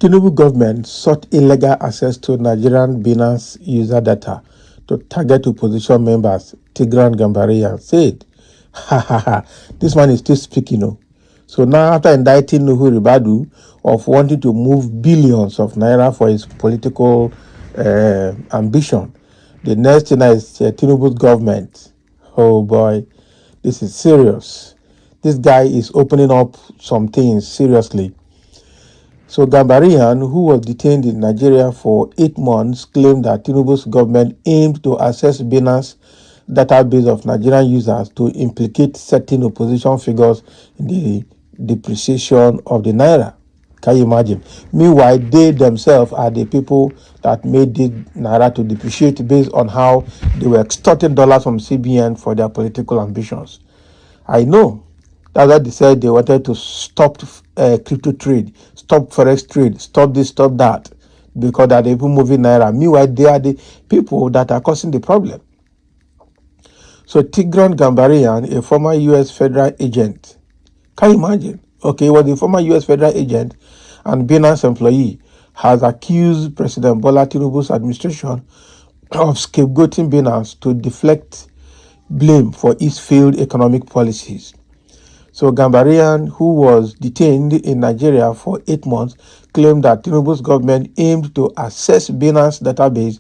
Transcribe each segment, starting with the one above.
Tinubhu government sought illegal access to Nigerian Binance user data to target opposition members, Tigran Gambarian said. Ha ha ha, this man is still speaking. Oh. So now after indicting Nuhu Ribadu of wanting to move billions of naira for his political ambition, the next thing is Tinubu's government. Oh boy, this is serious. This guy is opening up some things seriously. So Gambarian, who was detained in Nigeria for 8 months, claimed that Tinubu's government aimed to access Binance database of Nigerian users to implicate certain opposition figures in the depreciation of the naira. Can you imagine? Meanwhile, they themselves are the people that made the naira to depreciate based on how they were extorting dollars from CBN for their political ambitions. I know. That's why they said they wanted to stop crypto trade, stop forex trade, stop this, stop that, because they are the people moving naira. Meanwhile, they are the people that are causing the problem. So Tigran Gambarian, a former U.S. federal agent, can you imagine? Okay, he was a former U.S. federal agent and Binance employee, has accused President Bola Tinubu's administration of scapegoating Binance to deflect blame for its failed economic policies. So Gambarian, who was detained in Nigeria for 8 months, claimed that Tinubu's government aimed to access Binance database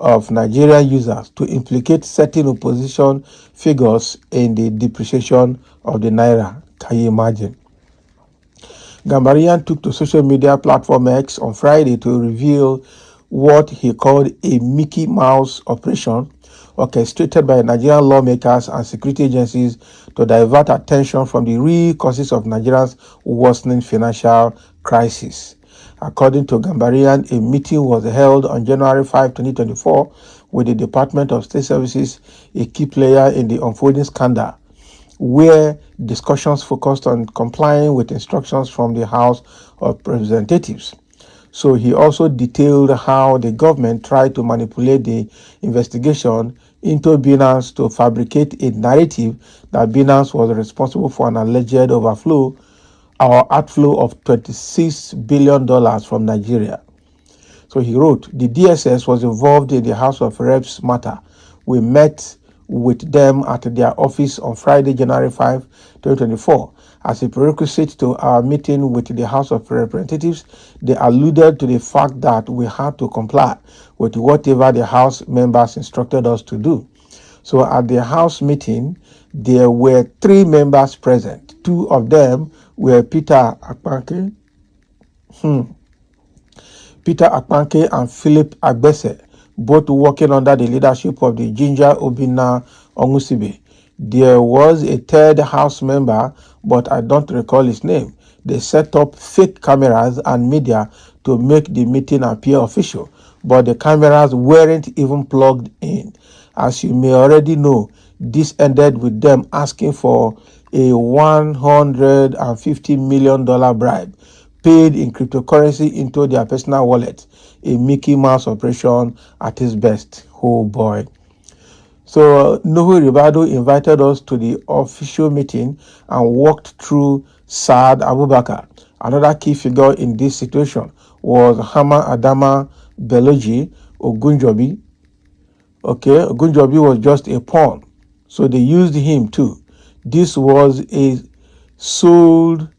of Nigerian users to implicate certain opposition figures in the depreciation of the naira. Can you imagine? Gambarian took to social media platform X on Friday to reveal what he called a Mickey Mouse operation orchestrated by Nigerian lawmakers and security agencies to divert attention from the real causes of Nigeria's worsening financial crisis. According to Gambarian, a meeting was held on January 5, 2024 with the Department of State Services, a key player in the unfolding scandal, where discussions focused on complying with instructions from the House of Representatives. So he also detailed how the government tried to manipulate the investigation into Binance to fabricate a narrative that Binance was responsible for an alleged overflow or outflow of $26 billion from Nigeria. So he wrote, the DSS was involved in the House of Reps matter. We met with them at their office on Friday, January 5, 2024. As a prerequisite to our meeting with the House of Representatives, they alluded to the fact that we had to comply with whatever the House members instructed us to do. So at the House meeting, there were 3 members present. 2 of them were Peter Akpanke and Philip Agbese, both working under the leadership of the Ginger Obinna Onwusibe. There was a 3rd House member, but I don't recall his name. They set up fake cameras and media to make the meeting appear official, but the cameras weren't even plugged in. As you may already know, this ended with them asking for a $150 million bribe paid in cryptocurrency into their personal wallet, a Mickey Mouse operation at its best. Oh boy. So Nuhu Ribadu invited us to the official meeting and walked through Saad Abubakar. Another key figure in this situation was Hama Adama Beloji Ogunjobi. Okay, Ogunjobi was just a pawn, so they used him too. This was sold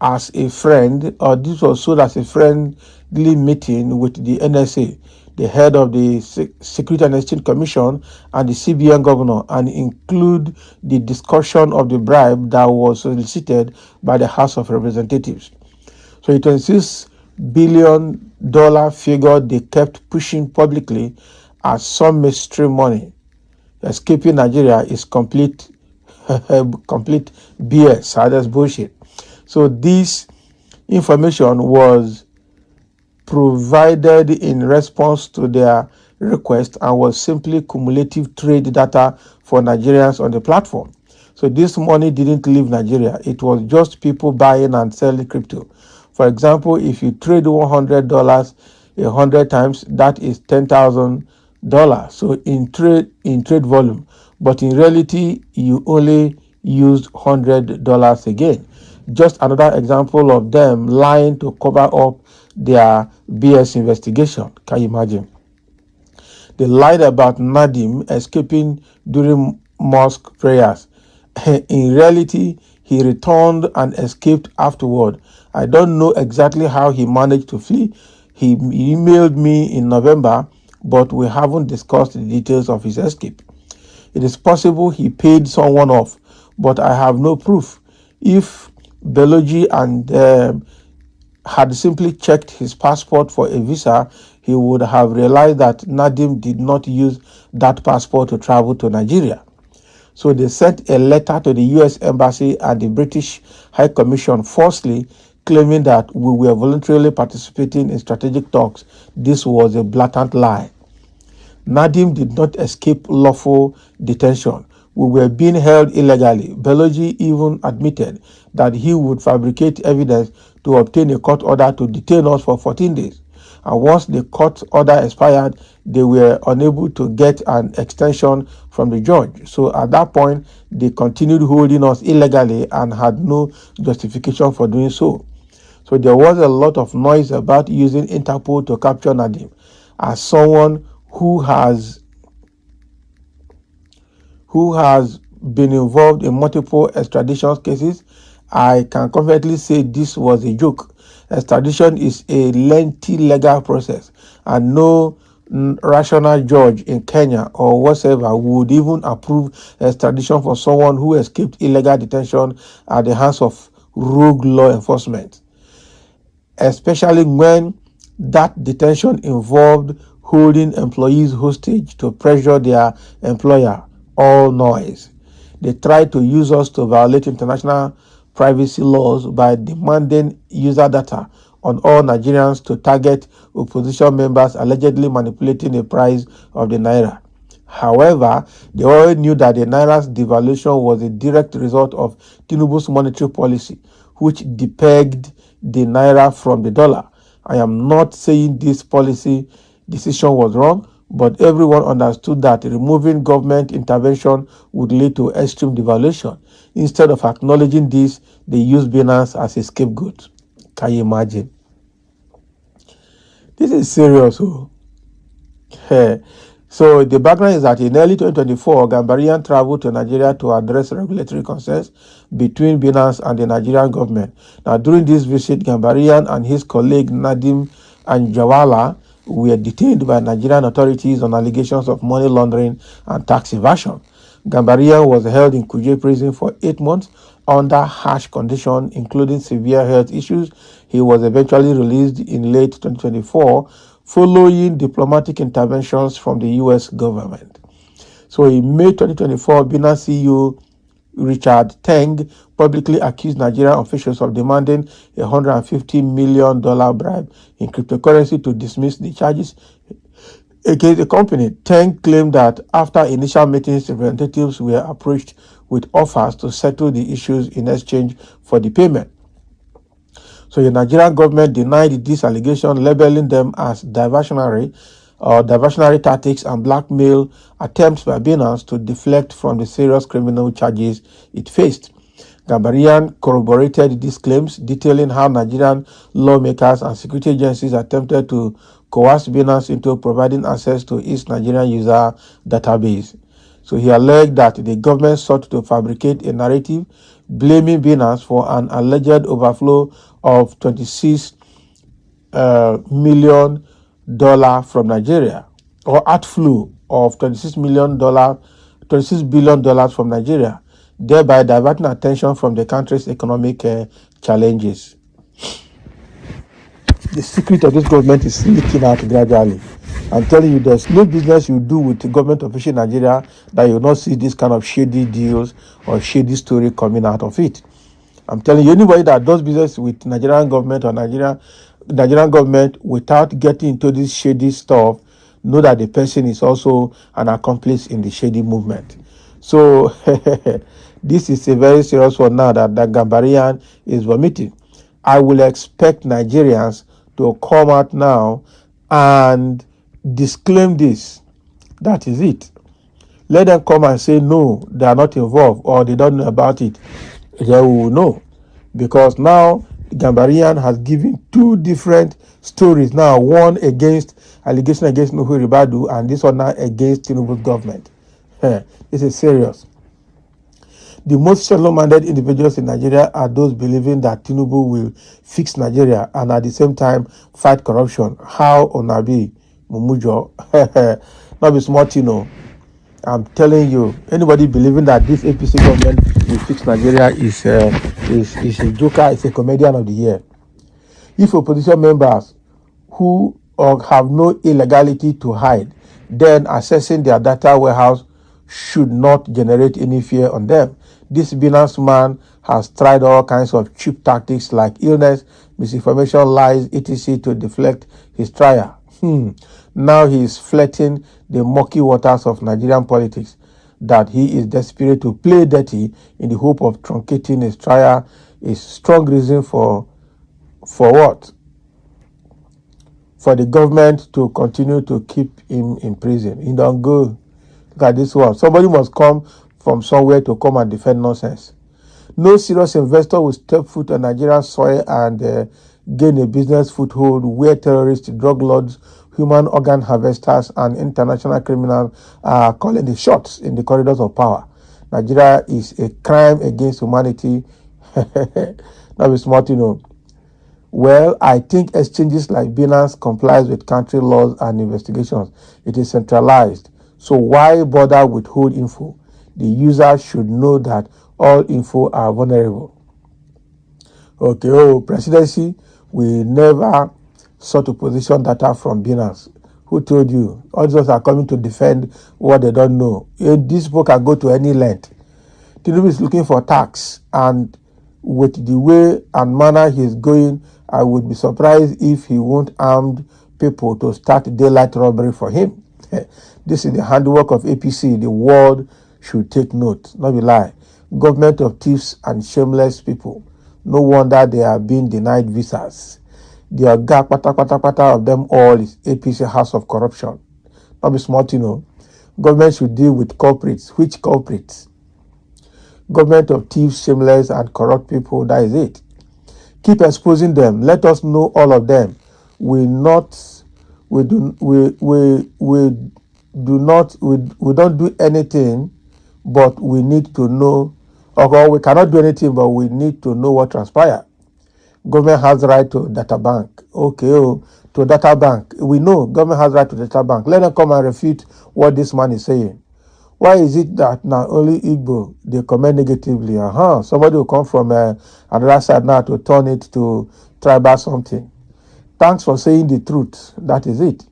as a friendly meeting with the NSA, the head of the Security and Exchange Commission, and the CBN governor, and include the discussion of the bribe that was solicited by the House of Representatives. So it was $26 billion figure they kept pushing publicly as some mystery money. Escaping Nigeria is complete BS. That's bullshit. So this information was provided in response to their request and was simply cumulative trade data for Nigerians on the platform. So this money didn't leave Nigeria. It was just people buying and selling crypto. For example, if you trade $100 100 times, that is $10,000. So in trade volume, but in reality, you only used $100 again. Just another example of them lying to cover up their BS investigation. Can you imagine? They lied about Nadim escaping during mosque prayers. In reality, he returned and escaped afterward. I don't know exactly how he managed to flee. He emailed me in November, but we haven't discussed the details of his escape. It is possible he paid someone off, but I have no proof. If Belogi and had simply checked his passport for a visa, he would have realized that Nadim did not use that passport to travel to Nigeria. So they sent a letter to the US Embassy and the British High Commission falsely claiming that we were voluntarily participating in strategic talks. This was a blatant lie. Nadim did not escape lawful detention. We were being held illegally. Belogi even admitted that he would fabricate evidence to obtain a court order to detain us for 14 days. And once the court order expired, they were unable to get an extension from the judge. So at that point, they continued holding us illegally and had no justification for doing so. So there was a lot of noise about using Interpol to capture Nadim. As someone who has been involved in multiple extradition cases, I can confidently say this was a joke. Extradition is a lengthy legal process, and no rational judge in Kenya or whatsoever would even approve extradition for someone who escaped illegal detention at the hands of rogue law enforcement, especially when that detention involved holding employees hostage to pressure their employer. All noise. They tried to use us to violate international privacy laws by demanding user data on all Nigerians to target opposition members allegedly manipulating the price of the naira. However, they already knew that the naira's devaluation was a direct result of Tinubhu's monetary policy, which depegged the naira from the dollar. I am not saying this policy decision was wrong, but everyone understood that removing government intervention would lead to extreme devaluation. Instead of acknowledging this, they used Binance as a scapegoat. Can you imagine? This is serious. So the background is that in early 2024, Gambarian traveled to Nigeria to address regulatory concerns between Binance and the Nigerian government. Now, during this visit, Gambarian and his colleague Nadim Anjawala were detained by Nigerian authorities on allegations of money laundering and tax evasion. Gambarian was held in Kuje prison for 8 months under harsh conditions, including severe health issues. He was eventually released in late 2024 following diplomatic interventions from the U.S. government. So in May 2024, Binance CEO Richard Teng publicly accused Nigerian officials of demanding a $150 million bribe in cryptocurrency to dismiss the charges against the company. Teng claimed that after initial meetings, representatives were approached with offers to settle the issues in exchange for the payment. So the Nigerian government denied this allegation, labeling them as diversionary tactics and blackmail attempts by Binance to deflect from the serious criminal charges it faced. Gambarian corroborated these claims, detailing how Nigerian lawmakers and security agencies attempted to coerce Binance into providing access to its Nigerian user database. So he alleged that the government sought to fabricate a narrative blaming Binance for an alleged overflow of $26 million from Nigeria, or outflow of $26 billion from Nigeria, thereby diverting attention from the country's economic challenges. The secret of this government is leaking out gradually. I'm telling you, there's no business you do with the government official in Nigeria that you will not see this kind of shady deals or shady story coming out of it. I'm telling you, anybody that does business with Nigerian government or Nigerian government without getting into this shady stuff, know that the person is also an accomplice in the shady movement. So this is a very serious one now that Gambarian is vomiting. I will expect Nigerians to come out now and disclaim this. That is it. Let them come and say no, they are not involved or they don't know about it. They will know. because now Gambarian has given two different stories now, one against allegation against Nuhu Ribadu and this one now against Tinubhu's government. This is serious. The most shallow-minded individuals in Nigeria are those believing that Tinubhu will fix Nigeria and at the same time fight corruption. How Onabi Mumujo? Not be smart, I'm telling you, anybody believing that this APC government will fix Nigeria is a joker, is a comedian of the year. If opposition members who have no illegality to hide, then accessing their data warehouse should not generate any fear on them. This Binance man has tried all kinds of cheap tactics like illness, misinformation, lies, etc. to deflect his trial. Now he is flirting the murky waters of Nigerian politics that he is desperate to play dirty in the hope of truncating his trial is strong reason for what? For the government to continue to keep him in prison. He don't go. Look at this one. Somebody must come from somewhere to come and defend nonsense. No serious investor will step foot on Nigerian soil and gain a business foothold where terrorists, drug lords, human organ harvesters, and international criminals are calling the shots in the corridors of power. Nigeria is a crime against humanity. Not be smart, Well, I think exchanges like Binance complies with country laws and investigations. It is centralized. So why bother withhold info? The user should know that all info are vulnerable. Okay, presidency, we never sought to position data from Binance. Who told you? All those are coming to defend what they don't know. This book can go to any length. Tinubhu is looking for tax, and with the way and manner he's going, I would be surprised if he won't arm people to start daylight robbery for him. This is the handiwork of APC. The world should take note. Not be lie. Government of thieves and shameless people. No wonder they are being denied visas. The oga pata of them all is APC house of corruption. Not be smart, Government should deal with culprits. Which culprits? Government of thieves, shameless, and corrupt people. That is it. Keep exposing them. Let us know all of them. We don't do anything, but we need to know, or we cannot do anything, but we need to know what transpired. Government has right to data bank. Okay, to data bank. We know government has right to data bank. Let them come and refute what this man is saying. Why is it that now only Igbo, they comment negatively? Somebody will come from another side now to turn it to tribal something. Thanks for saying the truth. That is it.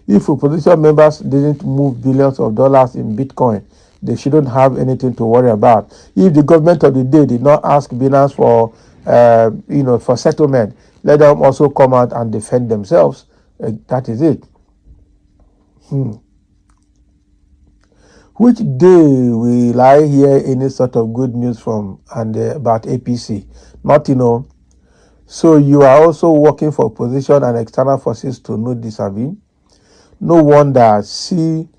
If opposition members didn't move billions of dollars in Bitcoin, they shouldn't have anything to worry about. If the government of the day did not ask Binance for for settlement, let them also come out and defend themselves. That is it. Which day will I hear any sort of good news from about APC? Not, So you are also working for opposition and external forces to know this, Abi. No wonder see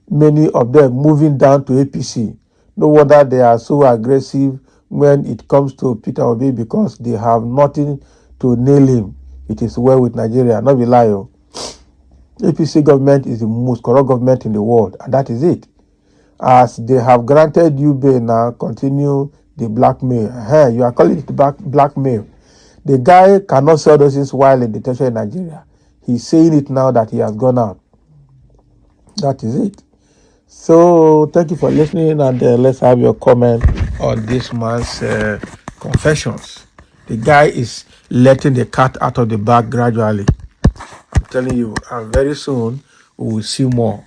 many of them moving down to APC. No wonder they are so aggressive when it comes to Peter Obi because they have nothing to nail him. It is well with Nigeria. Not be lie. APC government is the most corrupt government in the world, and that is it. As they have granted you bail now, continue the blackmail. You are calling it blackmail. The guy cannot sell those things while in detention in Nigeria. He's saying it now that he has gone out. That is it. So thank you for listening, and let's have your comment on this man's confessions. The guy is letting the cat out of the bag gradually. I'm telling you, and very soon we will see more.